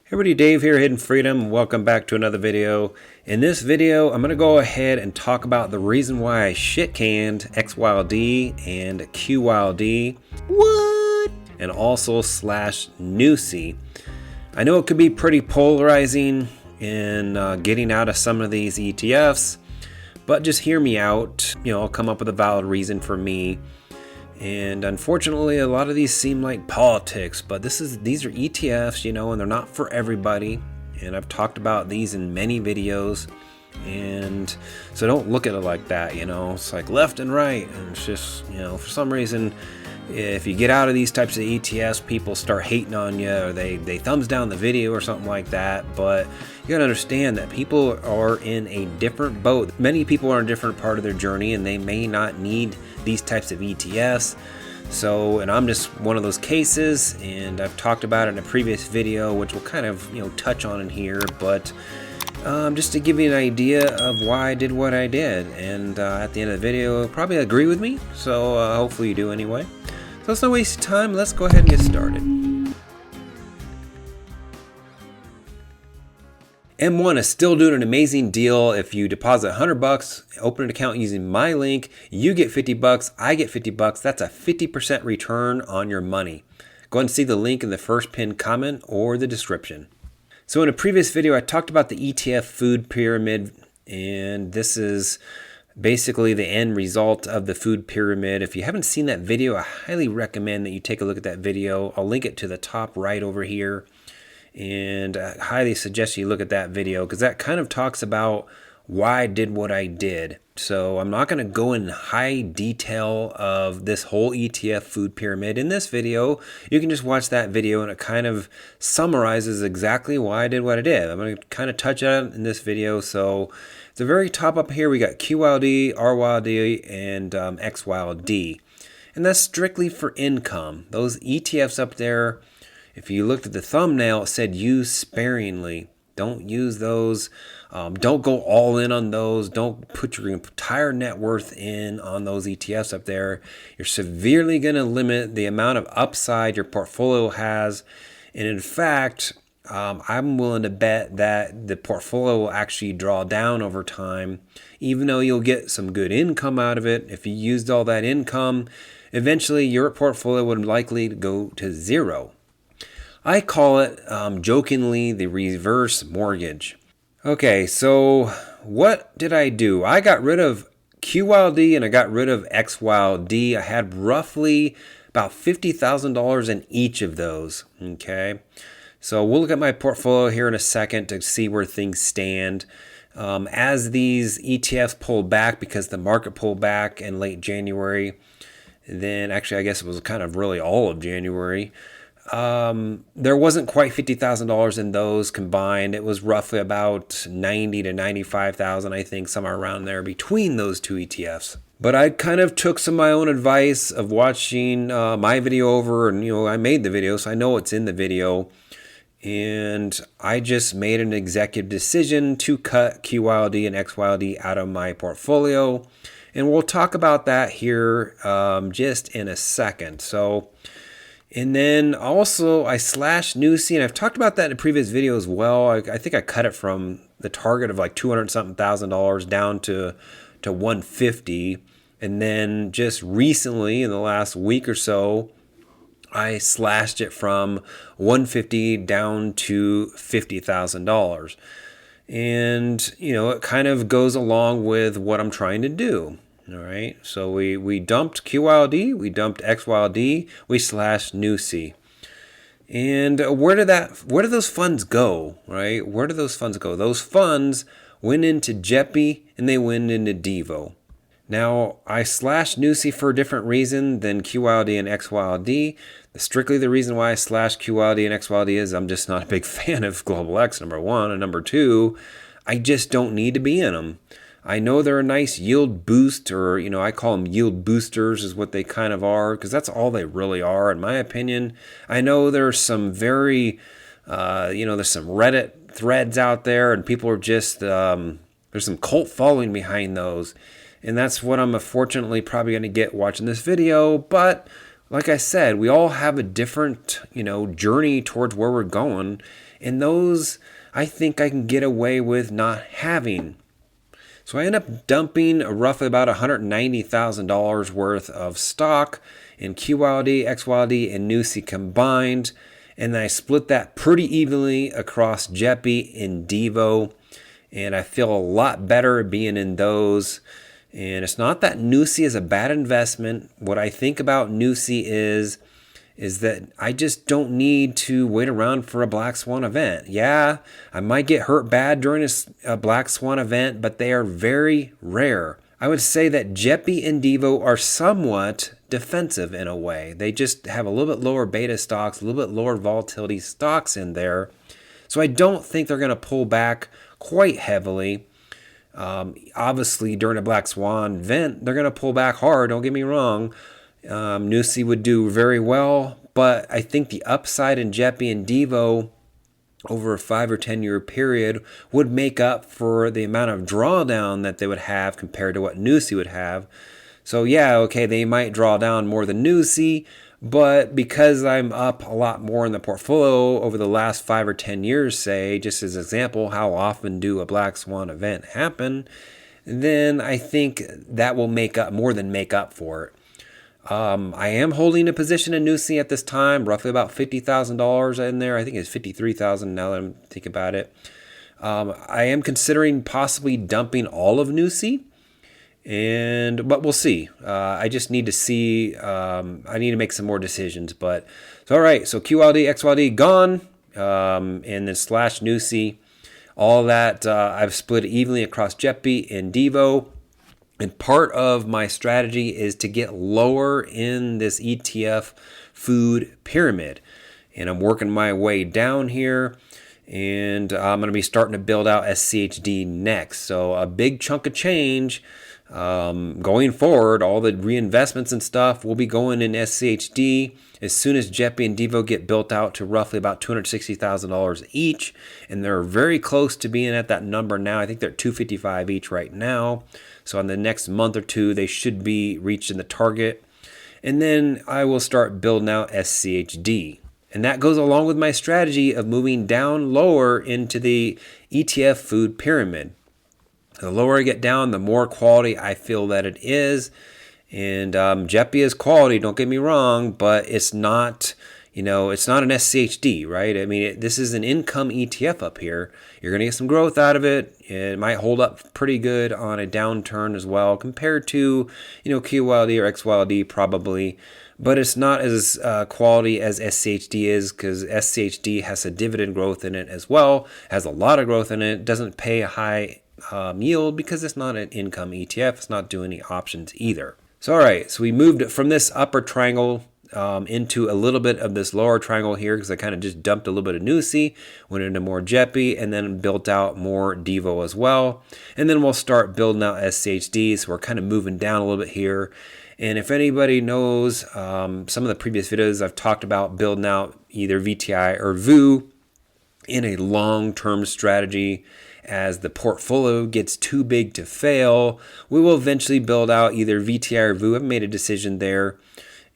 Hey everybody, Dave here, Hidden Freedom. Welcome back to another video. In this video, I'm going to go ahead and talk about the reason why I shit-canned XYLD and QYLD. What? And also /NUSI. I know it could be pretty polarizing in getting out of some of these ETFs, but just hear me out. I'll come up with a valid reason for me. And unfortunately, a lot of these seem like politics, but these are ETFs, and they're not for everybody. And I've talked about these in many videos. And so don't look at it like that, it's like left and right. And it's just, for some reason, if you get out of these types of ETFs, people start hating on you, or they thumbs down the video or something like that. But you gotta understand that people are in a different boat. Many people are in a different part of their journey, and they may not need these types of ETFs. So, and I'm just one of those cases, and I've talked about it in a previous video, which we'll kind of touch on in here, but just to give you an idea of why I did what I did. And at the end of the video, you'll probably agree with me, so hopefully you do anyway. So let's not waste time, let's go ahead and get started. M1 is still doing an amazing deal. If you deposit $100, open an account using my link, you get $50, I get $50. That's a 50% return on your money. Go ahead and see the link in the first pinned comment or the description. So in a previous video, I talked about the ETF Food Pyramid, and this is basically the end result of the food pyramid. If you haven't seen that video, I highly recommend that you take a look at that video. I'll link it to the top right over here. And I highly suggest you look at that video, because that kind of talks about why I did what I did. So I'm not going to go in high detail of this whole ETF food pyramid in this video. You can just watch that video, and it kind of summarizes exactly why I did what I did. I'm going to kind of touch on it in this video. So at the very top up here, we got QYLD, RYLD, and XYLD. And that's strictly for income. Those ETFs up there, if you looked at the thumbnail, it said use sparingly. Don't use those. Don't go all in on those. Don't put your entire net worth in on those ETFs up there. You're severely going to limit the amount of upside your portfolio has. And in fact, I'm willing to bet that the portfolio will actually draw down over time, even though you'll get some good income out of it. If you used all that income, eventually your portfolio would likely go to zero. I call it, jokingly, the reverse mortgage. Okay, so what did I do? I got rid of QYLD and I got rid of XYLD. I had roughly about $50,000 in each of those, okay? So we'll look at my portfolio here in a second to see where things stand. As these ETFs pulled back, because the market pulled back in late January, then actually I guess it was kind of really all of January, there wasn't quite $50,000 in those combined. It was roughly about $90,000 to $95,000, I think, somewhere around there between those two ETFs. But I kind of took some of my own advice of watching my video over, and I made the video, so I know what's in the video. And I just made an executive decision to cut QYLD and XYLD out of my portfolio. And we'll talk about that here just in a second. And then also I /NUSI, and I've talked about that in a previous video as well. I think I cut it from the target of like $200-something thousand down to 150. And then just recently, in the last week or so, I slashed it from 150 down to $50,000. And, it kind of goes along with what I'm trying to do. All right, so we dumped QYLD, we dumped XYLD, we /NUSI. And where did those funds go, right? Where did those funds go? Those funds went into JEPI and they went into DIVO. Now, I /NUSI for a different reason than QYLD and XYLD. Strictly the reason why I /QYLD and XYLD is I'm just not a big fan of Global X, number one. And number two, I just don't need to be in them. I know they're a nice yield boost, or, I call them yield boosters is what they kind of are, because that's all they really are, in my opinion. I know there's some very, there's some Reddit threads out there, and people are just, there's some cult following behind those. And that's what I'm unfortunately probably going to get watching this video. But like I said, we all have a different, journey towards where we're going. And those I think I can get away with not having. So I end up dumping roughly about $190,000 worth of stock in QYLD, XYLD, and NUSI combined. And then I split that pretty evenly across JEPI and DIVO. And I feel a lot better being in those. And it's not that NUSI is a bad investment. What I think about NUSI is that I just don't need to wait around for a black swan event. Yeah, I might get hurt bad during a black swan event, but they are very rare. I would say that JEPI and DIVO are somewhat defensive in a way. They just have a little bit lower beta stocks, a little bit lower volatility stocks in there. So I don't think they're going to pull back quite heavily. Obviously, during a black swan event, they're going to pull back hard. Don't get me wrong. NUSI would do very well, but I think the upside in JEPI and DIVO over a 5 or 10 year period would make up for the amount of drawdown that they would have compared to what NUSI would have. So yeah, okay, they might draw down more than NUSI, but because I'm up a lot more in the portfolio over the last 5 or 10 years, say, just as an example, how often do a black swan event happen, then I think that will more than make up for it. I am holding a position in NUSI at this time, roughly about $50,000 in there. I think it's $53,000 now that I'm thinking about it. I am considering possibly dumping all of NUSI, but we'll see. I just need to see. I need to make some more decisions. But all right. So QYLD, XYLD gone, and then slash NUSI. All that I've split evenly across JEPI and DIVO. And part of my strategy is to get lower in this ETF Food Pyramid. And I'm working my way down here. And I'm going to be starting to build out SCHD next. So a big chunk of change going forward. All the reinvestments and stuff will be going in SCHD as soon as JEPI and DIVO get built out to roughly about $260,000 each. And they're very close to being at that number now. I think they're at $255 each right now. So in the next month or two, they should be reaching the target. And then I will start building out SCHD. And that goes along with my strategy of moving down lower into the ETF Food Pyramid. The lower I get down, the more quality I feel that it is. And JEPI is quality, don't get me wrong, but it's not, it's not an SCHD, right? I mean, this is an income ETF up here. You're going to get some growth out of it. It might hold up pretty good on a downturn as well compared to, QYLD or XYLD probably. But it's not as quality as SCHD is because SCHD has a dividend growth in it as well, has a lot of growth in it, doesn't pay a high yield because it's not an income ETF. It's not doing any options either. So, all right, so we moved from this upper triangle into a little bit of this lower triangle here because I kind of just dumped a little bit of NUSI, went into more JEPI, and then built out more DIVO as well. And then we'll start building out SCHD, so we're kind of moving down a little bit here. And if anybody knows some of the previous videos, I've talked about building out either VTI or VU in a long-term strategy. As the portfolio gets too big to fail, we will eventually build out either VTI or VU. I've made a decision there.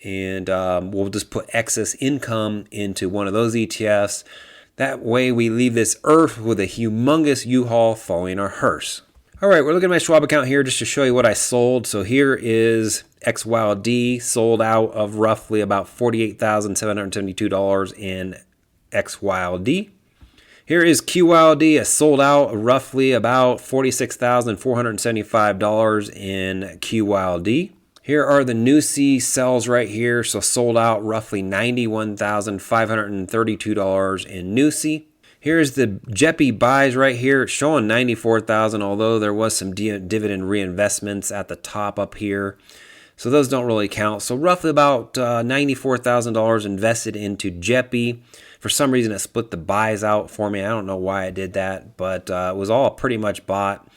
And we'll just put excess income into one of those ETFs. That way we leave this earth with a humongous U-Haul following our hearse. All right, we're looking at my Schwab account here just to show you what I sold. So here is XYLD sold out of roughly about $48,772 in XYLD. Here is QYLD, sold out roughly about $46,475 in QYLD. Here are the NUSI sells right here, so sold out roughly $91,532 in NUSI. Here's the JEPI buys right here. It's showing $94,000, although there was some dividend reinvestments at the top up here. So those don't really count. So roughly about $94,000 invested into JEPI. For some reason, it split the buys out for me. I don't know why I did that, but it was all pretty much bought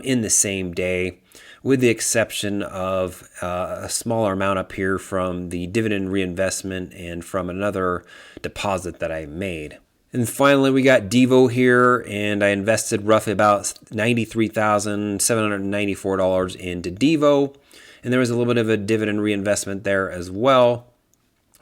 in the same day, with the exception of a smaller amount up here from the dividend reinvestment and from another deposit that I made. And finally, we got DIVO here, and I invested roughly about $93,794 into DIVO. And there was a little bit of a dividend reinvestment there as well.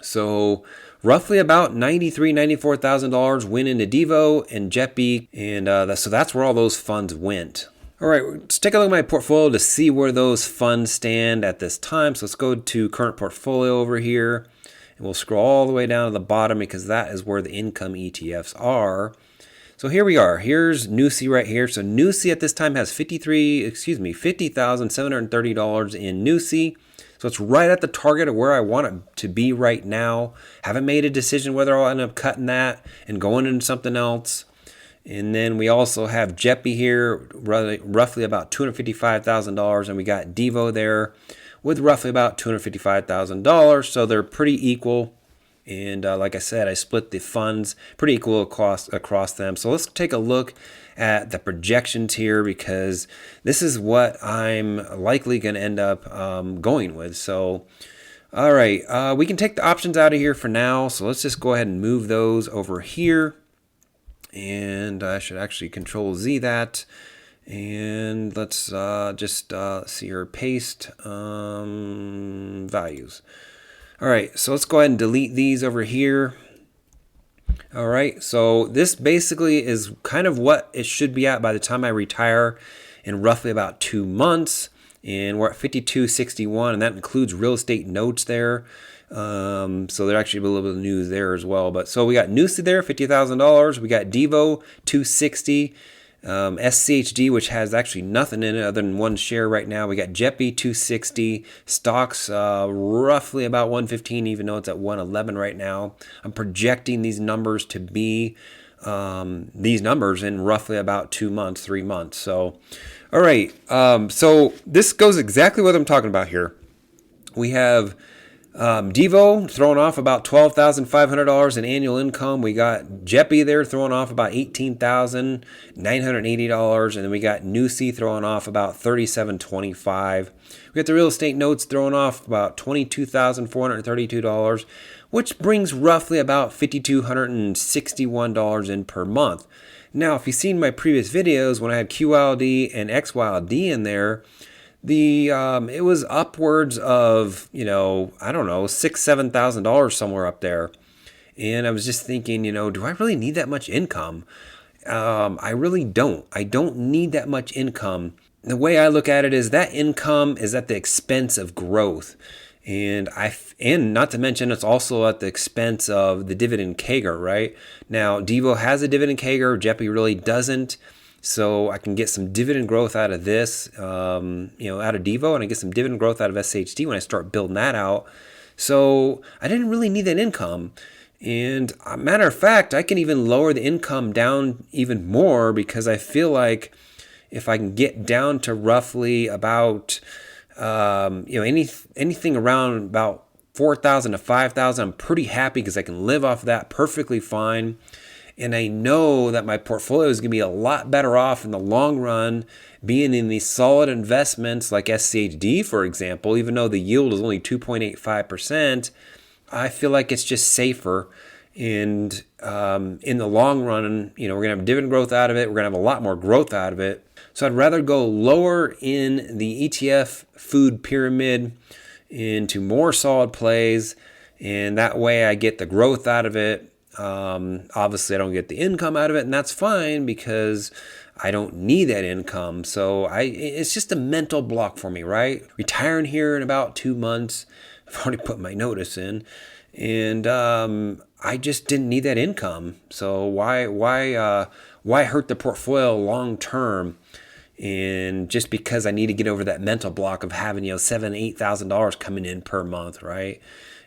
So roughly about $94,000 went into DIVO and JEPI, and so that's where all those funds went. All right, let's take a look at my portfolio to see where those funds stand at this time. So let's go to current portfolio over here, and we'll scroll all the way down to the bottom because that is where the income ETFs are. So here we are. Here's NUSI right here. So NUSI at this time has $50,730 in NUSI. So it's right at the target of where I want it to be right now. Haven't made a decision whether I'll end up cutting that and going into something else. And then we also have JEPI here, roughly about $255,000, and we got DIVO there with roughly about $255,000. So they're pretty equal. And like I said, I split the funds pretty equal across them. So let's take a look at the projections here because this is what I'm likely going to end up going with. So, all right, we can take the options out of here for now. So let's just go ahead and move those over here. And I should actually Control Z that. And let's just see here, paste values. All right, so let's go ahead and delete these over here. All right, so this basically is kind of what it should be at by the time I retire in roughly about 2 months. And we're at 5261, and that includes real estate notes there. So there actually be a little bit of news there as well. But so we got NUSI there, $50,000. We got DIVO, $260. SCHD, which has actually nothing in it other than one share right now. We got JEPI, $260. Stocks, roughly about $115, even though it's at $111 right now. I'm projecting these numbers to be these numbers in roughly about 2 months, 3 months. So, all right. So this goes exactly what I'm talking about here. We have DIVO throwing off about $12,500 in annual income. We got JEPI there throwing off about $18,980, and then we got NUSI throwing off about $37.25. We got the real estate notes throwing off about $22,432, which brings roughly about $5,261 in per month. Now, if you've seen my previous videos when I had QYLD and XYLD in there, it was upwards of, I don't know, $6,000-$7,000 somewhere up there. And I was just thinking, do I really need that much income? I really don't. I don't need that much income. The way I look at it is that income is at the expense of growth. And not to mention it's also at the expense of the dividend CAGR, right? Now, DIVO has a dividend CAGR, JEPI really doesn't. So I can get some dividend growth out of this, out of DIVO, and I get some dividend growth out of SCHD when I start building that out. So I didn't really need that income. And matter of fact, I can even lower the income down even more because I feel like if I can get down to roughly about, anything around about 4,000 to 5,000, I'm pretty happy because I can live off of that perfectly fine. And I know that my portfolio is going to be a lot better off in the long run being in these solid investments like SCHD, for example. Even though the yield is only 2.85%, I feel like it's just safer. And in the long run, we're going to have dividend growth out of it. We're going to have a lot more growth out of it. So I'd rather go lower in the ETF Food Pyramid into more solid plays. And that way I get the growth out of it. Obviously I don't get the income out of it, and that's fine because I don't need that income. So it's just a mental block for me, right? Retiring here in about 2 months. I've already put my notice in, and I just didn't need that income. So why hurt the portfolio long term? And just because I need to get over that mental block of having $7,000-$8,000 coming in per month, right?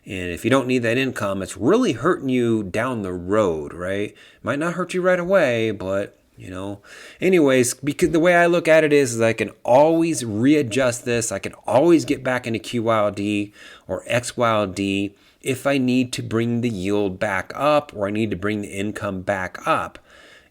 And if you don't need that income, it's really hurting you down the road, right? Might not hurt you right away, but, Anyways, because the way I look at it is I can always readjust this. I can always get back into QYLD or XYLD if I need to bring the yield back up or I need to bring the income back up.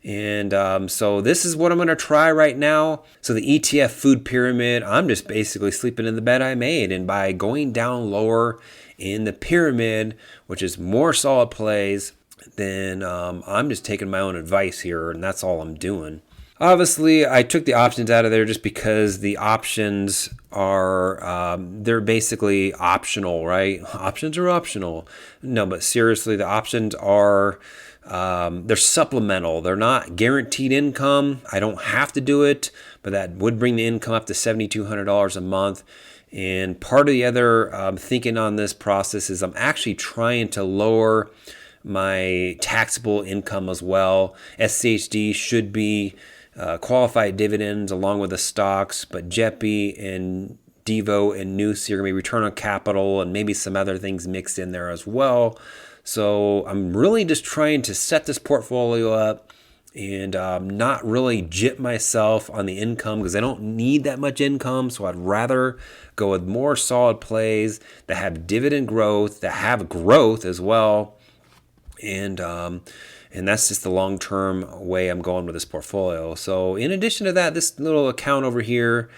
And so this is what I'm going to try right now. So the ETF Food Pyramid, I'm just basically sleeping in the bed I made. And by going down lower in the pyramid, which is more solid plays, then I'm just taking my own advice here, and that's all I'm doing. Obviously, I took the options out of there just because the options are, they're basically optional, right? Options are optional. No, but seriously, the options are, they're supplemental. They're not guaranteed income. I don't have to do it, but that would bring the income up to $7,200 a month. And part of the other thinking on this process is I'm actually trying to lower my taxable income as well. SCHD should be qualified dividends along with the stocks, but JEPI and DIVO and NUSI are going to be return on capital and maybe some other things mixed in there as well. So I'm really just trying to set this portfolio up and not really jip myself on the income because I don't need that much income. So I'd rather go with more solid plays that have dividend growth, that have growth as well. And that's just the long-term way I'm going with this portfolio. So in addition to that, this little account over here,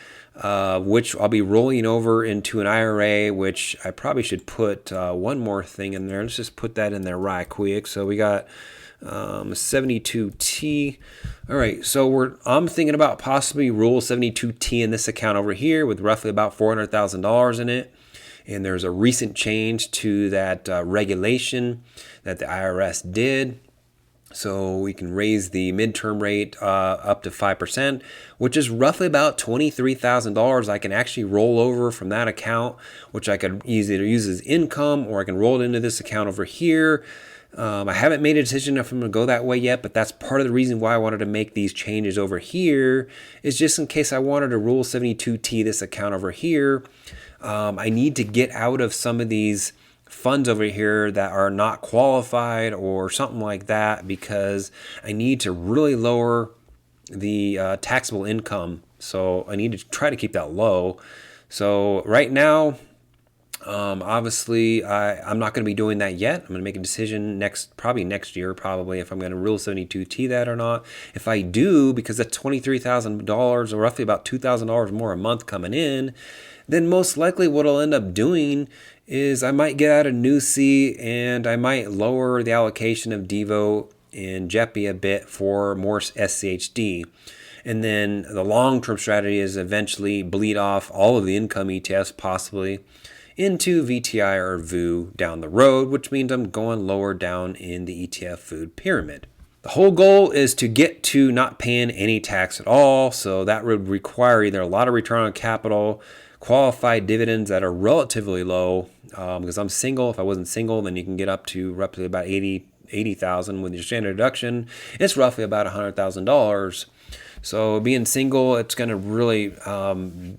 which I'll be rolling over into an IRA, which I probably should put one more thing in there. Let's just put that in there right quick. So we got 72T. All right, so I'm thinking about possibly roll 72T in this account over here with roughly about $400,000 in it. And there's a recent change to that regulation that the IRS did. So we can raise the midterm rate up to 5%, which is roughly about $23,000 I can actually roll over from that account, which I could either use as income or I can roll it into this account over here. I haven't made a decision if I'm going to go that way yet, but that's part of the reason why I wanted to make these changes over here is just in case I wanted to roll 72T this account over here. I need to get out of some of these funds over here that are not qualified or something like that because I need to really lower the taxable income. So I need to try to keep that low. So right now, obviously, I'm not going to be doing that yet. I'm going to make a decision probably next year, if I'm going to rule 72T that or not. If I do, because that's $23,000 or roughly about $2,000 more a month coming in, then most likely what I'll end up doing is I might get out of NUSI and I might lower the allocation of DIVO and JEPI a bit for more SCHD. And then the long-term strategy is eventually bleed off all of the income ETFs possibly into VTI or VU down the road, which means I'm going lower down in the ETF Food Pyramid. The whole goal is to get to not paying any tax at all. So that would require either a lot of return on capital, qualified dividends that are relatively low, because I'm single. If I wasn't single, then you can get up to roughly about 80,000 with your standard deduction. It's roughly about $100,000. So being single, it's going to really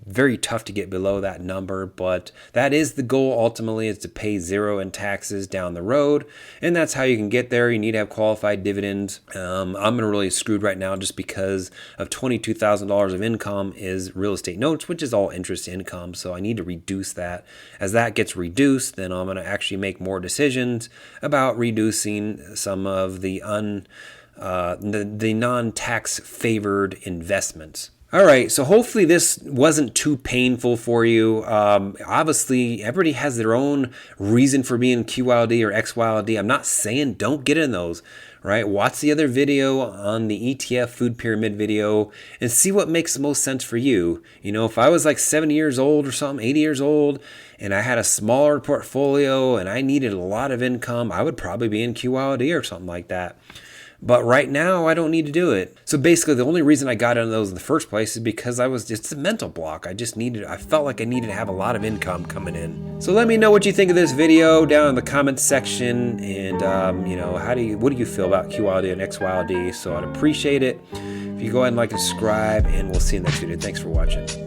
very tough to get below that number, but that is the goal ultimately, is to pay zero in taxes down the road, and that's how you can get there. You need to have qualified dividends. I'm really screwed right now just because of $22,000 of income is real estate notes, which is all interest income, so I need to reduce that. As that gets reduced, then I'm going to actually make more decisions about reducing some of the non-tax favored investments. All right, so hopefully this wasn't too painful for you. Obviously, everybody has their own reason for being QYLD or XYLD. I'm not saying don't get in those, right? Watch the other video on the ETF Food Pyramid video and see what makes the most sense for you. You know, if I was like 70 years old or something, 80 years old, and I had a smaller portfolio and I needed a lot of income, I would probably be in QYLD or something like that. But right now, I don't need to do it. So basically, the only reason I got into those in the first place is because it's a mental block. I felt like I needed to have a lot of income coming in. So let me know what you think of this video down in the comments section. And, what do you feel about QYLD and XYLD? So I'd appreciate it if you go ahead and like and subscribe, and we'll see you in the next video. Thanks for watching.